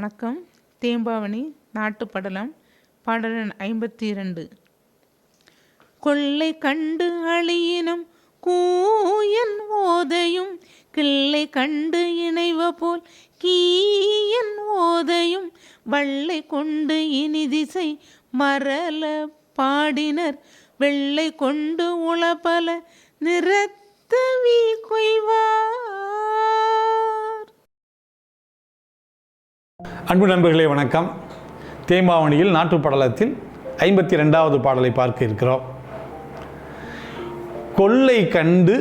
வணக்கம். தேம்பாவணி நாட்டுப்படலம் பாடல் எண் 52. கொள்ளை கண்டு அழியினும் கூயன் ஓதையும் கிள்ளை கண்டு இணைவ போல் கீயன் ஓதையும் வள்ளை கொண்டு இனிதிசை மரல பாடினர் வெள்ளை கொண்டு உளபல நிறத்தவி கொய்வார். அன்பு நண்பர்களே வணக்கம். தேம்பாவணியில் நாட்டுப்படலத்தில் 52வது பாடலை பார்க்க இருக்கிறோம். கொள்ளை கண்டு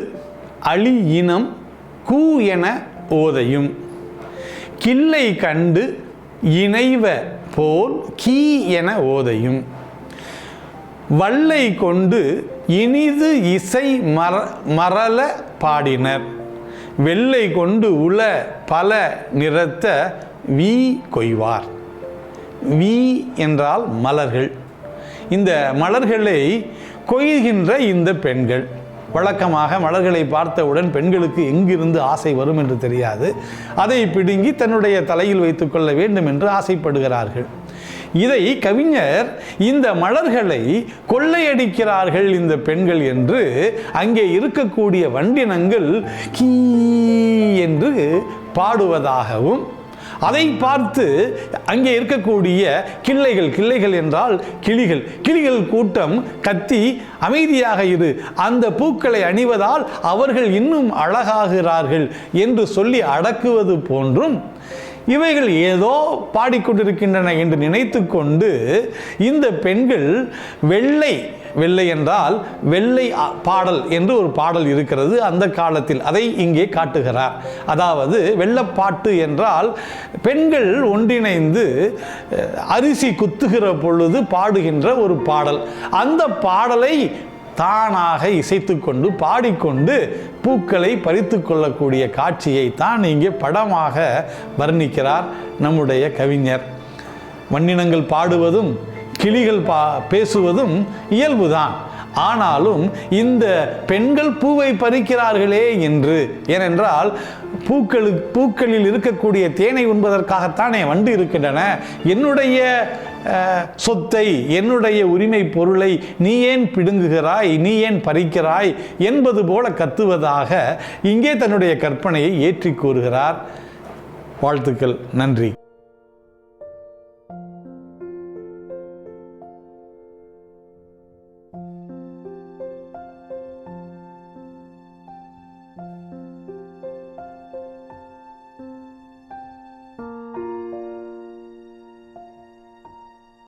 அழி இனம் கூ என ஓதையும் கிள்ளை கண்டு இணைவ போல் கீ என ஓதையும் வள்ளை கொண்டு இனிது இசை மரல பாடினர் வெள்ளை கொண்டு உள பல நிறத்த வீ கொய்வார். வீ என்றால் மலர்கள். இந்த மலர்களை கொய்கின்ற இந்த பெண்கள் வழக்கமாக மலர்களை பார்த்தவுடன் பெண்களுக்கு எங்கிருந்து ஆசை வரும் என்று தெரியாது. அதை பிடுங்கி தன்னுடைய தலையில் வைத்துக்கொள்ள வேண்டும் என்று ஆசைப்படுகிறார்கள். இதை கவிஞர் இந்த மலர்களை கொள்ளையடிக்கிறார்கள் இந்த பெண்கள் என்று அங்கே இருக்கக்கூடிய வண்டினங்கள் கீ என்று பாடுவதாகவும் அதை பார்த்து அங்கே இருக்கக்கூடிய கிள்ளைகள் என்றால் கிளிகள் கூட்டம் கத்தி அமைதியாக இரு, அந்த பூக்களை அணிவதால் அவர்கள் இன்னும் அழகாகிறார்கள் என்று சொல்லி அடக்குவது போன்றும் இவைகள் ஏதோ பாடிக்கொண்டிருக்கின்றன என்று நினைத்து கொண்டு இந்த பெண்கள் வெள்ளை என்றால் வெள்ளை பாடல் என்று ஒரு பாடல் இருக்கிறது அந்த காலத்தில், அதை இங்கே காட்டுகிறார். அதாவது வெள்ளப்பாட்டு என்றால் பெண்கள் ஒன்றிணைந்து அரிசி குத்துகிற பொழுது பாடுகின்ற ஒரு பாடல். அந்த பாடலை தானாக இசைத்து கொண்டு பாடிக்கொண்டு பூக்களை பறித்து கொள்ளக்கூடிய காட்சியை தான் இங்கே படமாக வர்ணிக்கிறார் நம்முடைய கவிஞர். வண்ணினங்கள் பாடுவதும் கிளிகள் பேசுவதும் இயல்புதான். ஆனாலும் இந்த பெண்கள் பூவை பறிக்கிறார்களே என்று, ஏனென்றால் பூக்களில் இருக்கக்கூடிய தேனை உண்பதற்காகத்தானே வண்டு இருக்கின்றன. என்னுடைய சொத்தை, என்னுடைய உரிமை பொருளை நீ ஏன் பிடுங்குகிறாய், நீ ஏன் பறிக்கிறாய் என்பது போல கத்துவதாக இங்கே தன்னுடைய கற்பனையை ஏற்றி கூறுகிறார். வாழ்த்துக்கள். நன்றி.